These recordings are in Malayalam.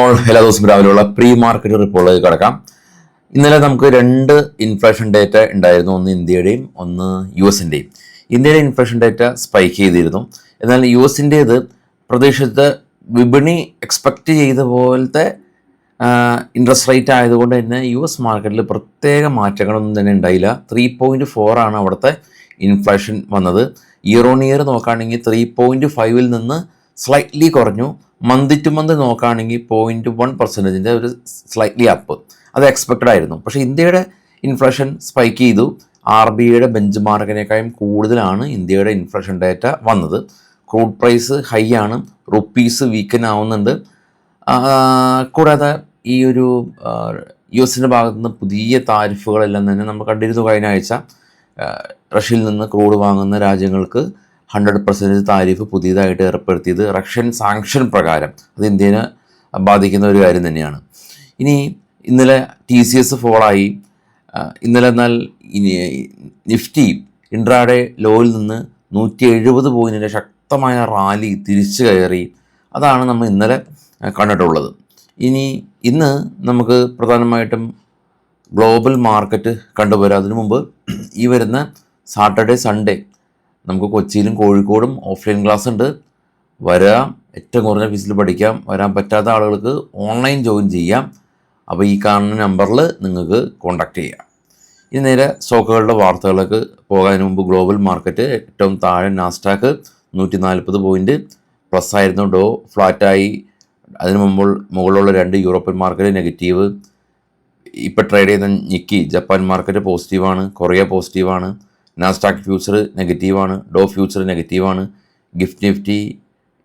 ഓൾ എല്ലാ ദിവസവും രാവിലെയുള്ള പ്രീ മാർക്കറ്റ് റിപ്പോർട്ടിലേക്ക് കടക്കാം. ഇന്നലെ നമുക്ക് രണ്ട് ഇൻഫ്ലേഷൻ ഡേറ്റ ഉണ്ടായിരുന്നു, ഒന്ന് ഇന്ത്യയുടെയും ഒന്ന് US-ൻ്റെയും. ഇന്ത്യയുടെ ഇൻഫ്ലേഷൻ ഡേറ്റ സ്പൈക്ക് ചെയ്തിരുന്നു. എന്നാൽ US-ൻ്റേത് പ്രതീക്ഷിച്ച വിപണി എക്സ്പെക്റ്റ് ചെയ്ത പോലത്തെ ഇൻട്രസ്റ്റ് റേറ്റ് ആയതുകൊണ്ട് തന്നെ US മാർക്കറ്റിൽ പ്രത്യേക മാറ്റങ്ങളൊന്നും തന്നെ ഉണ്ടായില്ല. 3.4 ആണ് അവിടുത്തെ ഇൻഫ്ലേഷൻ വന്നത്. ഇയർ ഓൺ ഇയർ നോക്കുകയാണെങ്കിൽ 3.5 നിന്ന് സ്ലൈറ്റ്ലി കുറഞ്ഞു. മന്ത് ടു മന്ത് നോക്കുകയാണെങ്കിൽ 0.1% ഒരു സ്ലൈറ്റ്ലി അപ്പ്. അത് എക്സ്പെക്റ്റഡ് ആയിരുന്നു. പക്ഷേ ഇന്ത്യയുടെ ഇൻഫ്ലേഷൻ സ്പൈക്ക് ചെയ്തു. RBIയുടെ ബെഞ്ച് മാർക്കിനേക്കാളും കൂടുതലാണ് ഇന്ത്യയുടെ ഇൻഫ്ലേഷൻ ഡേറ്റ വന്നത്. ക്രൂഡ് പ്രൈസ് ഹൈ ആണ്, റുപ്പീസ് വീക്കൻ ആവുന്നുണ്ട്. കൂടാതെ ഈ ഒരു US-ൻ്റെ ഭാഗത്തു നിന്ന് പുതിയ താരിഫുകളെല്ലാം തന്നെ നമ്മൾ കണ്ടിരുന്നു. കഴിഞ്ഞ ആഴ്ച റഷ്യയിൽ നിന്ന് ക്രൂഡ് വാങ്ങുന്ന രാജ്യങ്ങൾക്ക് 100% താരിഫ് പുതിയതായിട്ട് ഏർപ്പെടുത്തിയത് റഷ്യൻ സാങ്ഷൻ പ്രകാരം. അത് ഇന്ത്യനെ ബാധിക്കുന്ന ഒരു കാര്യം തന്നെയാണ്. ഇനി ഇന്നലെ TCS ഫോളായി. ഇന്നലെ എന്നാൽ നിഫ്റ്റി ഇൻട്രാഡേ ലോയിൽ നിന്ന് 170 പോയിൻറ്റിൻ്റെ ശക്തമായ റാലി തിരിച്ചു കയറി. അതാണ് നമ്മൾ ഇന്നലെ കണ്ടിട്ടുള്ളത്. ഇന്ന് നമുക്ക് പ്രധാനമായിട്ടും ഗ്ലോബൽ മാർക്കറ്റ് കണ്ടുവരാം. അതിനു മുമ്പ് ഈ വരുന്ന സാറ്റർഡേ സൺഡേ നമുക്ക് കൊച്ചിയിലും കോഴിക്കോടും ഓഫ്ലൈൻ ക്ലാസ് ഉണ്ട്. വരാം, ഏറ്റവും കുറഞ്ഞ ഫീസിൽ പഠിക്കാം. വരാൻ പറ്റാത്ത ആളുകൾക്ക് ഓൺലൈൻ ജോയിൻ ചെയ്യാം. അപ്പോൾ ഈ കാണുന്ന നമ്പറിൽ നിങ്ങൾക്ക് കോൺടാക്റ്റ് ചെയ്യാം. ഇനി നേരെ സ്റ്റോക്കുകളുടെ വാർത്തകളിലേക്ക് പോകാൻ മുമ്പ് ഗ്ലോബൽ മാർക്കറ്റ് ഏറ്റവും താഴെ നാസ്ഡാക്ക് 140 പോയിൻറ്റ് പ്ലസ് ആയിരുന്നു. ഡോ ഫ്ലാറ്റായി. അതിനു മുകളിലുള്ള 2 യൂറോപ്യൻ മാർക്കറ്റ് നെഗറ്റീവ്. ഇപ്പോൾ ട്രേഡ് ചെയ്യുന്ന നിക്കി ജപ്പാൻ മാർക്കറ്റ് പോസിറ്റീവാണ്, കൊറിയ പോസിറ്റീവാണ്. നാസ്ഡാക്ക് ഫ്യൂച്ചർ നെഗറ്റീവാണ്, ഡോ ഫ്യൂച്ചർ നെഗറ്റീവാണ്. ഗിഫ്റ്റ് നിഫ്റ്റി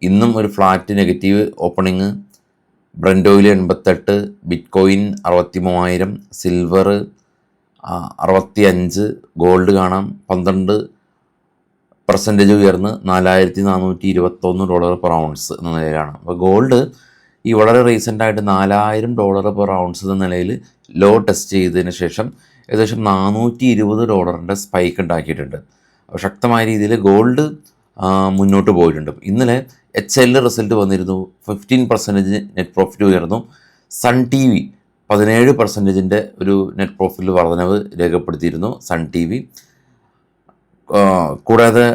ഇന്നും ഒരു flat negative opening. Brent oil 88, bitcoin 63,000, silver 65, gold കാണാം 12% ഉയർന്ന് $4,421 പെർ ഔൺസ് എന്ന നിലയിലാണ്. അപ്പോൾ ഗോൾഡ് ഈ വളരെ റീസെൻ്റായിട്ട് $4,000 പെർ ഔൺസ് എന്ന നിലയിൽ ലോ ടെസ്റ്റ് ചെയ്തതിന് ശേഷം ഏകദേശം $420 സ്പൈക്ക് ഉണ്ടാക്കിയിട്ടുണ്ട്. അപ്പോൾ ശക്തമായ രീതിയിൽ ഗോൾഡ് മുന്നോട്ട് പോയിട്ടുണ്ട്. ഇന്നലെ HL റിസൾട്ട് വന്നിരുന്നു. 15% നെറ്റ് പ്രോഫിറ്റ് ഉയർന്നു. സൺ TV 17% ഒരു നെറ്റ് പ്രോഫിറ്റിൽ വർധനവ് രേഖപ്പെടുത്തിയിരുന്നു സൺ TV. കൂടാതെ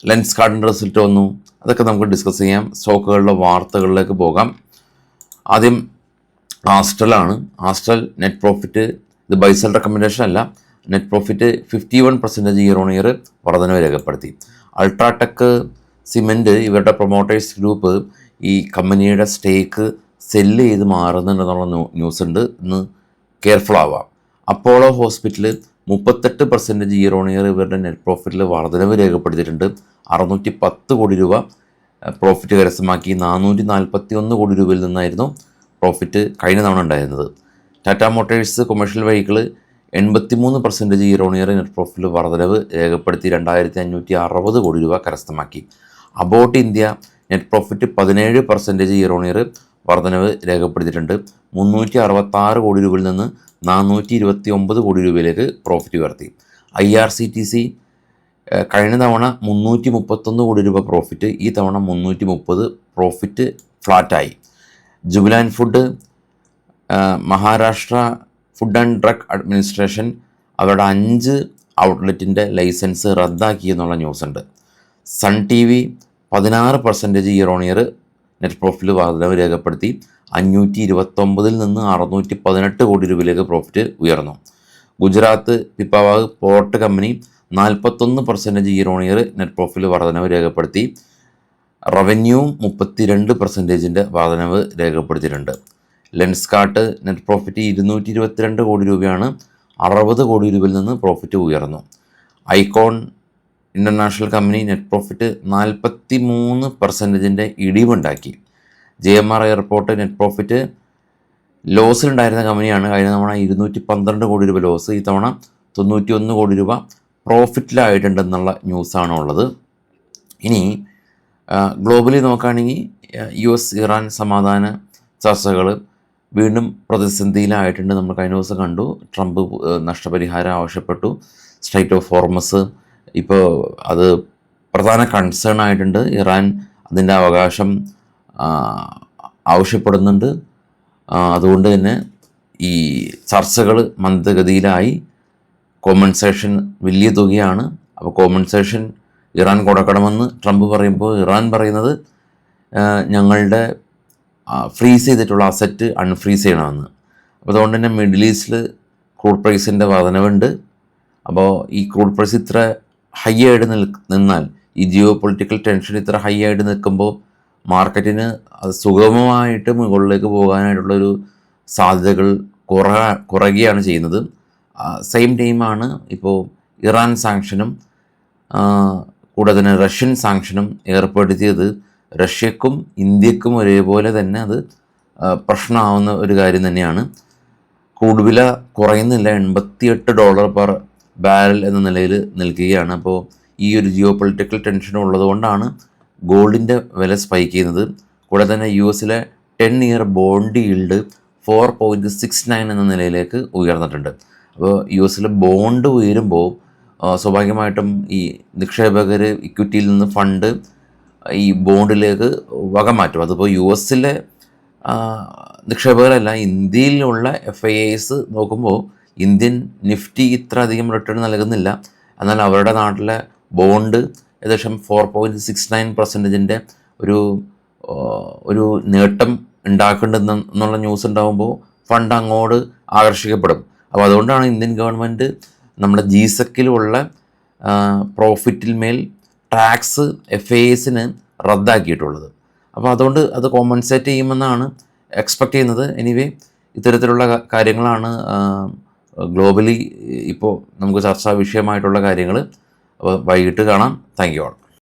ലെൻസ് കാർഡിൻ്റെ റിസൾട്ട് വന്നു. അതൊക്കെ നമുക്ക് ഡിസ്കസ് ചെയ്യാം. സ്റ്റോക്കുകളുടെ വാർത്തകളിലേക്ക് പോകാം. ആദ്യം ആസ്ട്രലാണ്. ആസ്ട്രൽ നെറ്റ് പ്രോഫിറ്റ്, ഇത് ബൈസൽ റെക്കമെൻഡേഷൻ അല്ല, net profit 51% year on year വർധനവ് രേഖപ്പെടുത്തി. അൾട്രാടെക് സിമെൻറ്റ് ഇവരുടെ പ്രൊമോട്ടേഴ്സ് ഗ്രൂപ്പ് ഈ കമ്പനിയുടെ സ്റ്റേക്ക് സെല്ല് ചെയ്ത് മാറുന്നുണ്ടെന്നുള്ള ന്യൂസ് ഉണ്ട്. ഇന്ന് കെയർഫുൾ ആവാം. Apollo hospital 38% year on year ഇവരുടെ നെറ്റ് പ്രോഫിറ്റിൽ വർധനവ് രേഖപ്പെടുത്തിയിട്ടുണ്ട്. 610 കോടി രൂപ പ്രോഫിറ്റ് കരസ്ഥമാക്കി. 441 കോടി രൂപയിൽ നിന്നായിരുന്നു പ്രോഫിറ്റ് കഴിഞ്ഞ തവണ ഉണ്ടായിരുന്നത്. Tata Motors commercial vehicle 83% year on year net പ്രോഫിറ്റിൽ വർധനവ് രേഖപ്പെടുത്തി. 2,560 കോടി രൂപ കരസ്ഥമാക്കി. Abbott India net profit 17% year on year വർധനവ് രേഖപ്പെടുത്തിയിട്ടുണ്ട്. 366 കോടി രൂപയിൽ നിന്ന് 429 കോടി രൂപയിലേക്ക് പ്രോഫിറ്റ് ഉയർത്തി. IRCTC കഴിഞ്ഞ തവണ 331 കോടി രൂപ പ്രോഫിറ്റ്, ഈ തവണ 330 പ്രോഫിറ്റ് ഫ്ലാറ്റായി. Jubilant food, Maharashtra food and drug administration അവരുടെ 5 ഔട്ട്ലെറ്റിൻ്റെ ലൈസൻസ് റദ്ദാക്കി എന്നുള്ള ന്യൂസ് ഉണ്ട്. Sun TV 16% year on year net പ്രോഫിറ്റിൽ വർധനവ് രേഖപ്പെടുത്തി. 529 നിന്ന് 618 കോടി രൂപയിലേക്ക് പ്രോഫിറ്റ് ഉയർന്നു. Gujarat Pipavav port company 41% year on year net പ്രോഫിറ്റിൽ വർധനവ് രേഖപ്പെടുത്തി. റവന്യൂ 32% വർധനവ് രേഖപ്പെടുത്തിയിട്ടുണ്ട്. ലെൻസ് കാർട്ട് നെറ്റ് പ്രോഫിറ്റ് 222 കോടി രൂപയാണ്. 60 കോടി രൂപയിൽ നിന്ന് പ്രോഫിറ്റ് ഉയർന്നു. Icon international company net profit 43% ഇടിവുണ്ടാക്കി. JMR എയർപോർട്ട് നെറ്റ് പ്രോഫിറ്റ് ലോസിലുണ്ടായിരുന്ന കമ്പനിയാണ്. കഴിഞ്ഞ തവണ 212 കോടി രൂപ ലോസ്, ഈ തവണ 91 കോടി രൂപ പ്രോഫിറ്റിലായിട്ടുണ്ടെന്നുള്ള ന്യൂസാണ് ഉള്ളത്. ഇനി ഗ്ലോബലി നോക്കുകയാണെങ്കിൽ US ഇറാൻ സമാധാന ചർച്ചകൾ വീണ്ടും പ്രതിസന്ധിയിലായിട്ടുണ്ട്. നമ്മൾ കഴിഞ്ഞ ദിവസം കണ്ടു, ട്രംപ് നഷ്ടപരിഹാരം ആവശ്യപ്പെട്ടു. സ്ട്രൈറ്റ് ഓഫ് ഹോർമസ് ഇപ്പോൾ അത് പ്രധാന കൺസേൺ ആയിട്ടുണ്ട്. ഇറാൻ അതിൻ്റെ അവകാശം ആവശ്യപ്പെടുന്നുണ്ട്. അതുകൊണ്ട് തന്നെ ഈ ചർച്ചകൾ മന്ദഗതിയിലായി. കോമ്പൻസേഷൻ വലിയ തുകയാണ്. അപ്പോൾ കോമ്പൻസേഷൻ ഇറാൻ കൊടുക്കണമെന്ന് ട്രംപ് പറയുമ്പോൾ ഇറാൻ പറയുന്നത് ഞങ്ങളുടെ ഫ്രീസ് ചെയ്തിട്ടുള്ള അസറ്റ് അൺഫ്രീസ് ചെയ്യണമെന്ന്. അപ്പോൾ അതുകൊണ്ട് തന്നെ മിഡിൽ ഈസ്റ്റിൽ ക്രൂഡ് പ്രൈസിൻ്റെ വർധനവുണ്ട്. അപ്പോൾ ഈ ക്രൂഡ് പ്രൈസ് ഇത്ര ഹൈ ആയിട്ട് നിന്നാൽ, ഈ ജിയോ പൊളിറ്റിക്കൽ ടെൻഷൻ ഇത്ര ഹൈ ആയിട്ട് നിൽക്കുമ്പോൾ മാർക്കറ്റിന് അത് സുഗമമായിട്ട് മുകളിലേക്ക് പോകാനായിട്ടുള്ളൊരു സാധ്യതകൾ കുറയുകയാണ് ചെയ്യുന്നത്. സെയിം ടൈമാണ് ഇപ്പോൾ ഇറാൻ സാങ്ഷനും കൂടാതെ തന്നെ റഷ്യൻ സാങ്ഷനും ഏർപ്പെടുത്തിയത് റഷ്യക്കും ഇന്ത്യക്കും ഒരേപോലെ തന്നെ അത് പ്രശ്നമാവുന്ന ഒരു കാര്യം തന്നെയാണ്. ക്രൂഡ് വില കുറയുന്നില്ല, $88 പെർ ബാരൽ എന്ന നിലയിൽ നിൽക്കുകയാണ്. അപ്പോൾ ഈ ഒരു ജിയോ പൊളിറ്റിക്കൽ ടെൻഷൻ ഉള്ളതുകൊണ്ടാണ് ഗോൾഡിൻ്റെ വില സ്പൈക്ക് ചെയ്യുന്നത്. കൂടാതെ തന്നെ US 10-year ബോണ്ട് ഈൽഡ് 4.69 എന്ന നിലയിലേക്ക് ഉയർന്നിട്ടുണ്ട്. അപ്പോൾ US ബോണ്ട് ഉയരുമ്പോൾ സ്വാഭാവികമായിട്ടും ഈ നിക്ഷേപകർ ഇക്വിറ്റിയിൽ നിന്ന് ഫണ്ട് ഈ ബോണ്ടിലേക്ക് വകമാറ്റും. അതിപ്പോൾ US നിക്ഷേപകരല്ല, ഇന്ത്യയിലുള്ള FIIs നോക്കുമ്പോൾ ഇന്ത്യൻ നിഫ്റ്റി ഇത്ര അധികം റിട്ടേൺ നൽകുന്നില്ല. എന്നാൽ അവരുടെ നാട്ടിലെ ബോണ്ട് ഏകദേശം 4.69% ഒരു നേട്ടം ഉണ്ടാക്കേണ്ടതെന്നുള്ള ന്യൂസ് ഉണ്ടാകുമ്പോൾ ഫണ്ട് അങ്ങോട്ട് ആകർഷിക്കപ്പെടും. അപ്പോൾ അതുകൊണ്ടാണ് ഇന്ത്യൻ ഗവൺമെൻറ് നമ്മുടെ GSECലുള്ള പ്രോഫിറ്റിൽ മേൽ ടാക്സ് FIIsന് റദ്ദാക്കിയിട്ടുള്ളത്. അപ്പോൾ അതുകൊണ്ട് അത് കോമ്പൻസേറ്റ് ചെയ്യുമെന്നാണ് എക്സ്പെക്റ്റ് ചെയ്യുന്നത്. എനിവേ ഇത്തരത്തിലുള്ള കാര്യങ്ങളാണ് ഗ്ലോബലി ഇപ്പോൾ നമുക്ക് ചർച്ചാ വിഷയമായിട്ടുള്ള കാര്യങ്ങൾ. അപ്പോൾ വൈകിട്ട് കാണാം. Thank you all.